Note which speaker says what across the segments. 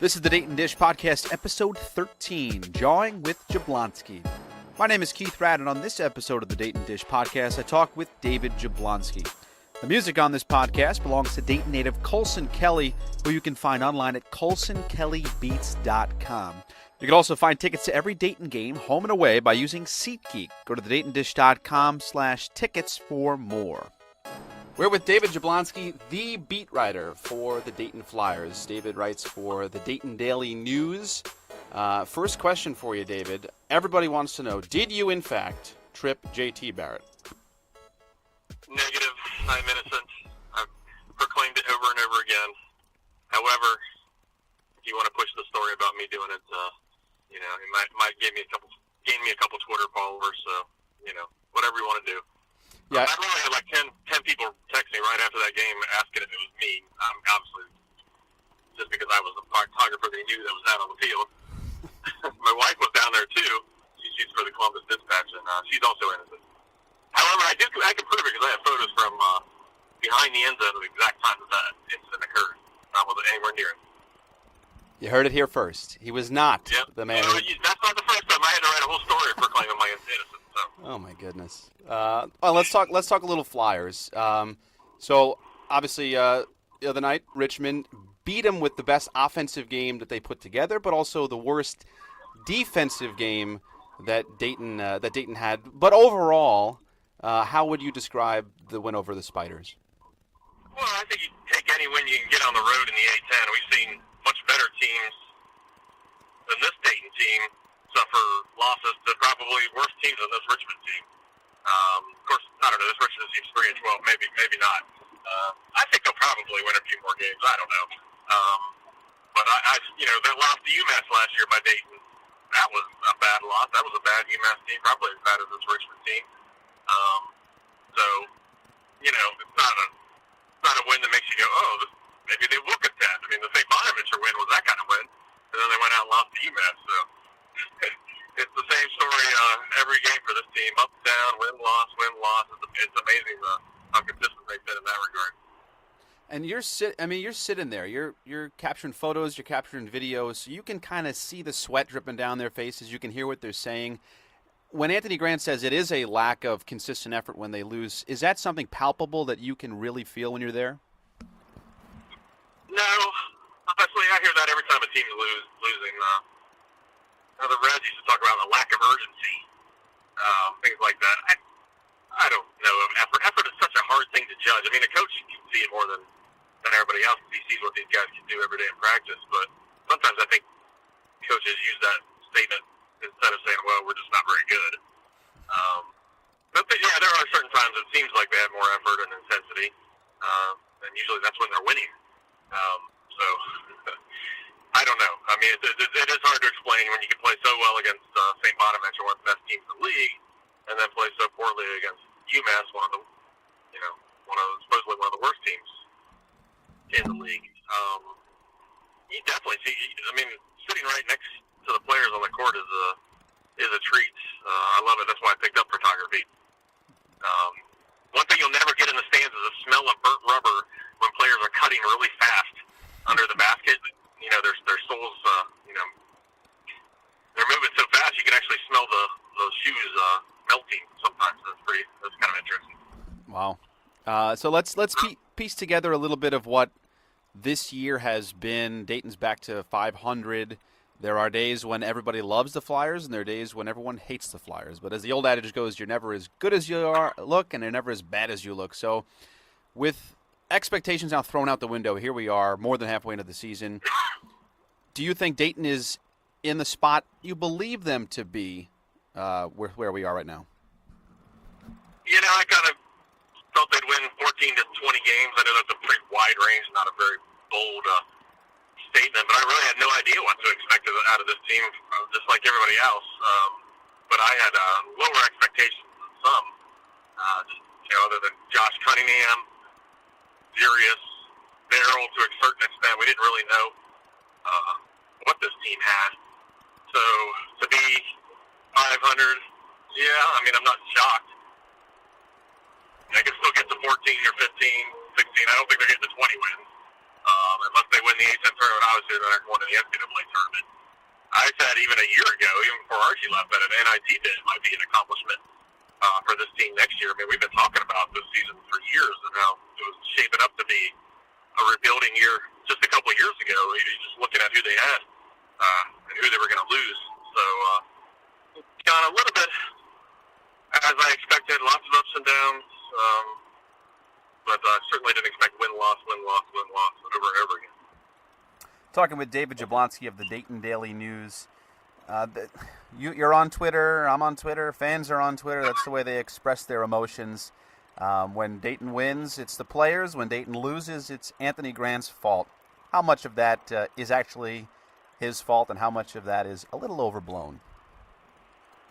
Speaker 1: This is the Dayton Dish Podcast, episode 13, Jawing with Jablonski. My name is Keith Radd, and on this episode of the Dayton Dish Podcast, I talk with David Jablonski. The music on this podcast belongs to Dayton native Colson Kelly, who you can find online at colsonkellybeats.com. You can also find tickets to every Dayton game, home and away, by using SeatGeek. Go to thedaytondish.com/tickets for more. We're with David Jablonski, the beat writer for the Dayton Flyers. David writes for the Dayton Daily News. First question for you, David. Everybody wants to know, did you, in fact, trip J.T. Barrett?
Speaker 2: Negative. I'm innocent. I've proclaimed it over and over again. However, if you want to push the story about me doing it, it might gain me a couple Twitter followers, so, whatever you want to do.
Speaker 1: Yeah.
Speaker 2: I really had like 10 people text me right after that game asking if it was me. Obviously, just because I was the photographer they knew that was out on the field. My wife was down there too. She's for the Columbus Dispatch, and she's also innocent. However, I can prove it because I have photos from behind the end zone of the exact time that incident occurred. I wasn't anywhere near it.
Speaker 1: You heard it here first. He was not the man.
Speaker 2: That's not the first time I had to write a whole story proclaiming my innocence. So.
Speaker 1: Oh my goodness. Well, let's talk a little Flyers. So obviously, the other night, Richmond beat them with the best offensive game that they put together, but also the worst defensive game that Dayton had. But overall, how would you describe the win over the Spiders?
Speaker 2: Well, I think you take any win you can get on the road in the A-10. We've seen much better teams than this Dayton team suffer losses to probably worse teams than this Richmond team. Of course, I don't know. This Richmond team's 3-12, maybe not. I think they'll probably win a few more games. I don't know. But that loss to UMass last year by Dayton, that was a bad loss. That was a bad UMass team, probably as bad as this Richmond team. It's not a win that makes you go, maybe they will contend. I mean, the St. Bonaventure win was that kind of win, and then they went out and lost to UMass. So it's the same story every game for this team: up, down, win, loss. It's amazing how consistent they've been in that regard.
Speaker 1: And you're sitting there. You're capturing photos. You're capturing videos. So you can kind of see the sweat dripping down their faces. You can hear what they're saying. When Anthony Grant says it is a lack of consistent effort when they lose, is that something palpable that you can really feel when you're there?
Speaker 2: No. Honestly, I hear that every time a team is losing. The Reds used to talk about the lack of urgency, things like that. I don't know of effort. Effort is such a hard thing to judge. I mean, a coach can see it more than everybody else because he sees what these guys can do every day in practice. But sometimes I think coaches use that statement instead of saying, well, we're just not very good. There are certain times it seems like they have more effort and intensity, and usually that's when they're winning. So I don't know. I mean, it is hard to explain when you can play so well against St. Bonaventure, one of the best teams in the league, and then play so poorly against UMass, supposedly one of the worst teams in the league. You definitely see. I mean, sitting right next to the players on the court is a treat. I love it. That's why I picked up photography. One thing you'll never get in the stands is the smell of burnt rubber when players are cutting really fast under the basket. Their soles, they're moving so fast you can actually smell those shoes melting sometimes. That's kind of interesting.
Speaker 1: Wow. So let's piece together a little bit of what this year has been. Dayton's back to 500. There are days when everybody loves the Flyers, and there are days when everyone hates the Flyers. But as the old adage goes, you're never as good as you look, and you're never as bad as you look. So with expectations now thrown out the window, here we are, more than halfway into the season. Do you think Dayton is in the spot you believe them to be where we are right now?
Speaker 2: I kind of thought they'd win 14 to 20 games. I know that's a pretty wide range, not a very bold statement, but I really had no idea what to expect out of this team, just like everybody else. But I had lower expectations than some. Other than Josh Cunningham, Darius, Darryl, to a certain extent, we didn't really know what this team had. So to be 500, I'm not shocked. I can still get to 14 or 15, 16. I don't think they're getting to 20 wins. Unless they win the A-10 tournament, obviously they're not going to the NCAA tournament. I said even a year ago, even before Archie left, that an NIT bid might be an accomplishment for this team next year. I mean, we've been talking about this season for years and how it was shaping up to be a rebuilding year just a couple of years ago. You're just looking at who they had and who they were going to lose. So, gone a little bit as I expected, lots of ups and downs. But I certainly didn't expect win-loss over and over again.
Speaker 1: Talking with David Jablonski of the Dayton Daily News. You're on Twitter, I'm on Twitter, fans are on Twitter. That's the way they express their emotions. When Dayton wins, it's the players. When Dayton loses, it's Anthony Grant's fault. How much of that is actually his fault and how much of that is a little overblown?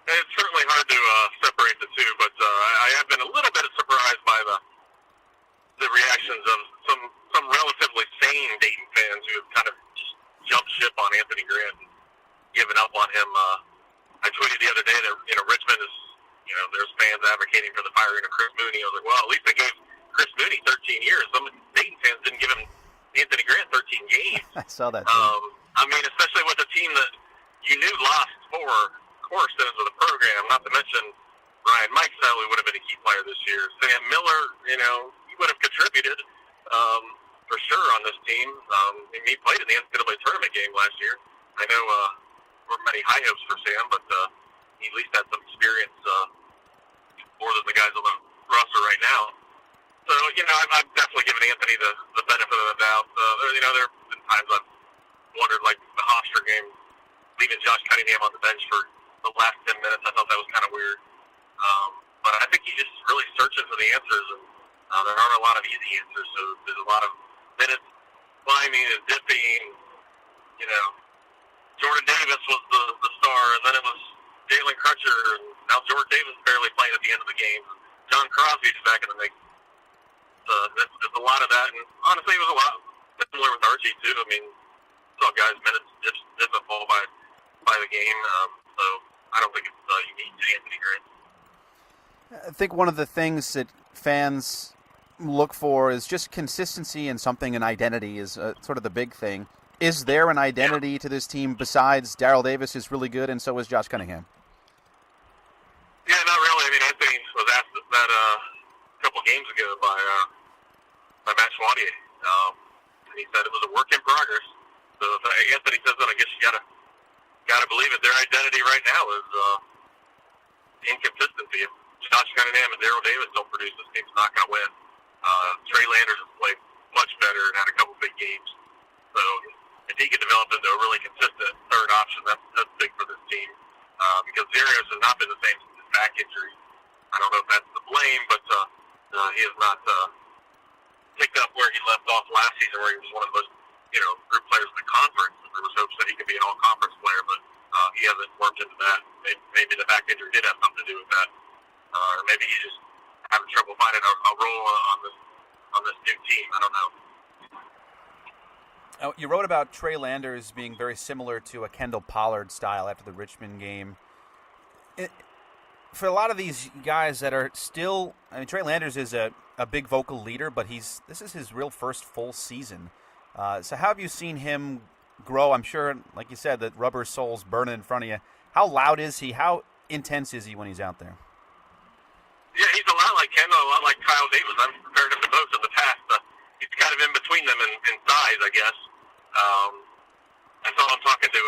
Speaker 2: It's certainly hard to separate the two, but I have been a little bit surprised by the reactions of some relatively sane Dayton fans who have kind of just jumped ship on Anthony Grant and given up on him. I tweeted the other day that Richmond is, there's fans advocating for the firing of Chris Mooney. I was like, well, at least they gave Chris Mooney 13 years. Some Dayton fans didn't give him Anthony Grant 13 games.
Speaker 1: I saw that.
Speaker 2: I mean, especially with a team that you knew lost 4 cornerstones of the program, not to mention Ryan Mike Sally would have been a key player this year. Sam Miller, he would have contributed for sure on this team. And he played in the NCAA tournament game last year. I know there were many high hopes for Sam, but he at least had some experience more than the guys on the roster right now. So, I've definitely given Anthony the benefit of the doubt. There have been times I've wondered, like the Hofstra game, leaving Josh Cunningham on the bench for the last 10 minutes. I thought that was kind of weird. But I think he's just really searching for the answers, and there aren't a lot of easy answers. So there's a lot of minutes climbing and dipping. Jordan Davis was the star, and then it was Jalen Crutcher, and now Jordan Davis is barely playing at the end of the game. John Crosby's back in the mix. It's a lot of that, and honestly, it was a lot similar with Archie too. I mean, saw guys minutes dip and fall by the game. So I don't think it's unique to Anthony Grant.
Speaker 1: I think one of the things that fans look for is just consistency and something, an identity is sort of the big thing. Is there an identity to this team besides Darrell Davis is really good and so is Josh Cunningham?
Speaker 2: Yeah, not really. I mean, Anthony was asked that a couple games ago by Matt Schwadier. And he said it was a work in progress. So if Anthony says that, I guess you gotta believe it. Their identity right now is inconsistency. If Josh Cunningham and Darrell Davis don't produce, this team's not going to win. Trey Landers has played much better and had a couple big games. So if he can develop into a really consistent third option, that's big for this team. Because Darius has not been the same since his back injury. I don't know if that's the blame, but he has not picked up where he left off last season, where he was one of the most group players in the conference. There was hopes that he could be an all-conference player, but he hasn't worked into that. Maybe the back injury did have something to do with that. Or maybe he's just having trouble finding a role on this new team. I don't know.
Speaker 1: You wrote about Trey Landers being very similar to a Kendall Pollard style after the Richmond game. For a lot of these guys that are still, Trey Landers is a big vocal leader, but this is his real first full season. So how have you seen him grow? I'm sure, like you said, that rubber soles burning in front of you. How loud is he? How intense is he when he's out there?
Speaker 2: Yeah, he's a lot like Kendall, a lot like Kyle Davis. I've compared him to both in the past. He's kind of in between them in size, I guess. I saw him talking to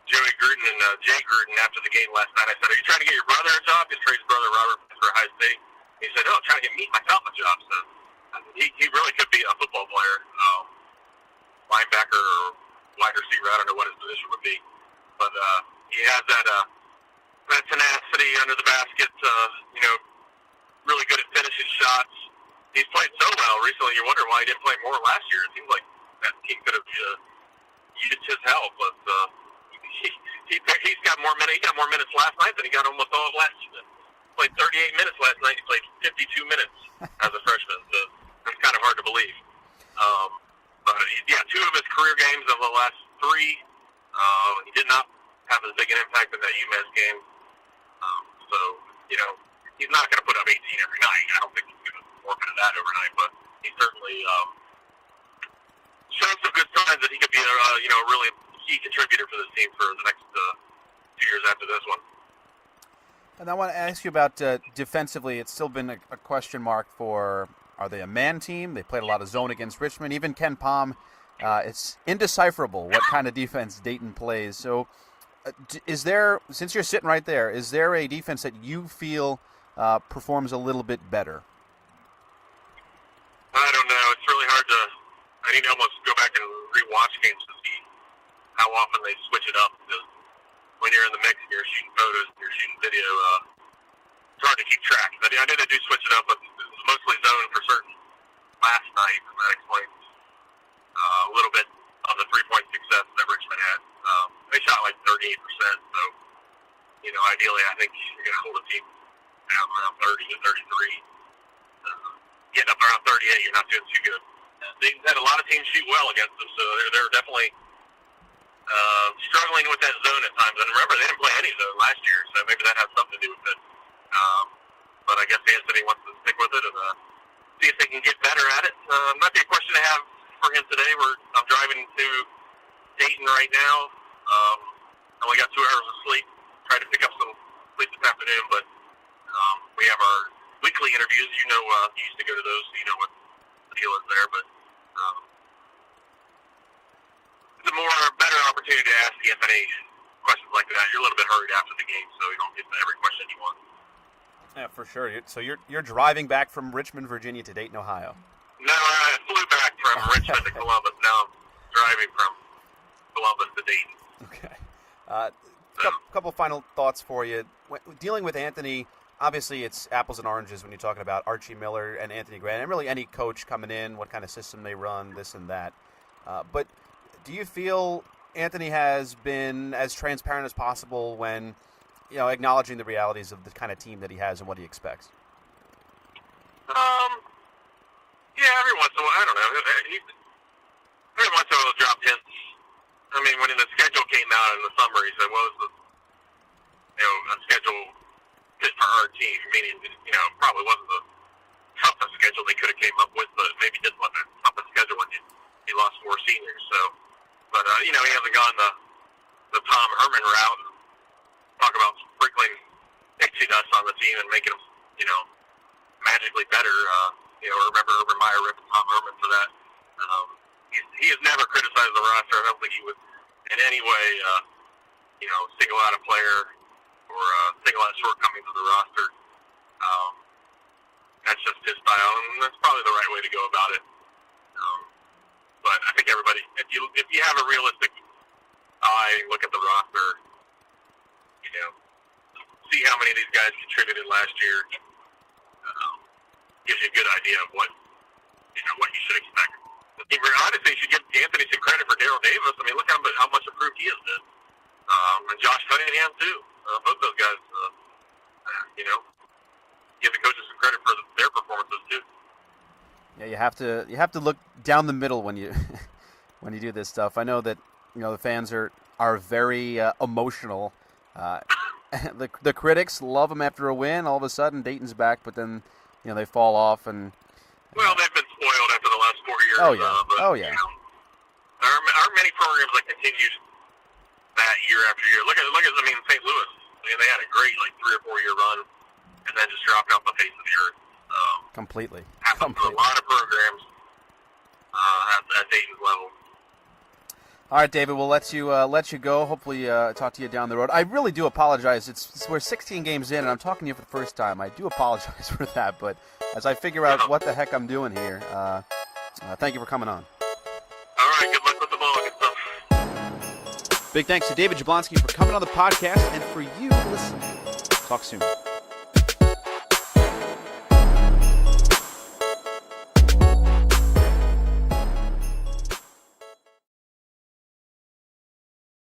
Speaker 2: Joey Gruden and Jay Gruden after the game last night. I said, "Are you trying to get your brother a job?" Because Trey's brother, Robert, plays for Ohio State. He said, "Oh, I'm trying to get me myself a job." So he really could be a football player, linebacker or wide receiver. I don't know what his position would be, but he has that tenacity under the basket. Really good at finishing shots. He's played so well recently. You wonder why he didn't play more last year. It seems like that team could have used his help, but he's got more minutes. He got more minutes last night than he got almost all of last season. Played 38 minutes last night. He played 52 minutes as a freshman. So that's kind of hard to believe. But yeah, 2 of his career games of the last 3, he did not have as big an impact in that UMass game. So he's not going to put up 18 every night. I don't think he's going to work into that overnight, but he certainly shown some good signs that he could be a really key contributor for this team for the next 2 years after this one.
Speaker 1: And I want to ask you about defensively. It's still been a question mark for, are they a man team? They played a lot of zone against Richmond. Even Ken Palm, it's indecipherable what kind of defense Dayton plays. So is there, since you're sitting right there, is there a defense that you feel performs a little bit better?
Speaker 2: I don't know. It's really hard to, I need to almost go back and rewatch games to see how often they switch it up. Because when you're in the mix and you're shooting photos and you're shooting video, it's hard to keep track. I know they do switch it up, but it was mostly zone for certain last night, and that explains a little bit of the three-point success that Richmond had. They shot like 38%, so, ideally I think you're going to hold a team down around 30 to 33. Getting up around 38, you're not doing too good. They had a lot of teams shoot well against them, so they're definitely struggling with that zone at times. And remember, they didn't play any zone last year, so maybe that has something to do with it. But I guess Anthony wants to stick with it and see if they can get better at it. Might be a question to have for him today. I'm driving to Dayton right now. I only got 2 hours of sleep. Tried to pick up some sleep this afternoon, but we have our weekly interviews. You used to go to those, so you know what the deal is there. But it's a better opportunity to ask Anthony questions like that. You're a little bit hurried after the game, so you don't get to every question you want.
Speaker 1: Yeah, for sure. So you're driving back from Richmond, Virginia to Dayton, Ohio.
Speaker 2: No, I flew back from Richmond to Columbus. Now I'm driving from Columbus to Dayton.
Speaker 1: Okay. Couple final thoughts for you. Dealing with Anthony, obviously it's apples and oranges when you're talking about Archie Miller and Anthony Grant, and really any coach coming in, what kind of system they run, this and that. But do you feel Anthony has been as transparent as possible when, acknowledging the realities of the kind of team that he has and what he expects?
Speaker 2: Yeah, every once in a while, I don't know. Every once in a while he'll drop hints. I mean, when the schedule came out in the summer, he said, well, it's a schedule fit for our team, meaning, probably wasn't the toughest schedule they could have came up with, but maybe didn't want the toughest schedule when he lost 4 seniors. So, but, he hasn't gone the Tom Herman route and talk about sprinkling pixie dust on the team and making them, magically better. Remember Urban Meyer ripping Tom Herman for that. He has never criticized the roster. I don't think he would in any way, single out a player or single out shortcomings of the roster. That's just his style, and that's probably the right way to go about it. But I think everybody, if you have a realistic eye, look at the roster, see how many of these guys contributed last year, gives you a good idea of what you should expect. Honestly, you should give Anthony some credit for Daryl Davis. I mean, look how much improved he has been. And Josh Cunningham, too. Both those guys, give the coaches some credit for their performances, too.
Speaker 1: Yeah, you have to look down the middle when you when you do this stuff. I know that the fans are very emotional. The critics love them after a win. All of a sudden, Dayton's back, but then they fall off and.
Speaker 2: Well, they've been spoiled after the last 4 years.
Speaker 1: Oh yeah.
Speaker 2: There are many programs that continued that year after year. Look at St. Louis. They had a great 3 or 4 year run, and then just dropped off the face of the earth.
Speaker 1: Completely.
Speaker 2: Happened to a lot of programs at Dayton's level.
Speaker 1: All right, David. We'll let you go. Hopefully, talk to you down the road. I really do apologize. We're 16 games in, and I'm talking to you for the first time. I do apologize for that, but as I figure out what the heck I'm doing here, thank you for coming on.
Speaker 2: All right. Good luck with the ball. Good stuff.
Speaker 1: Big thanks to David Jablonski for coming on the podcast and for you listening. Talk soon.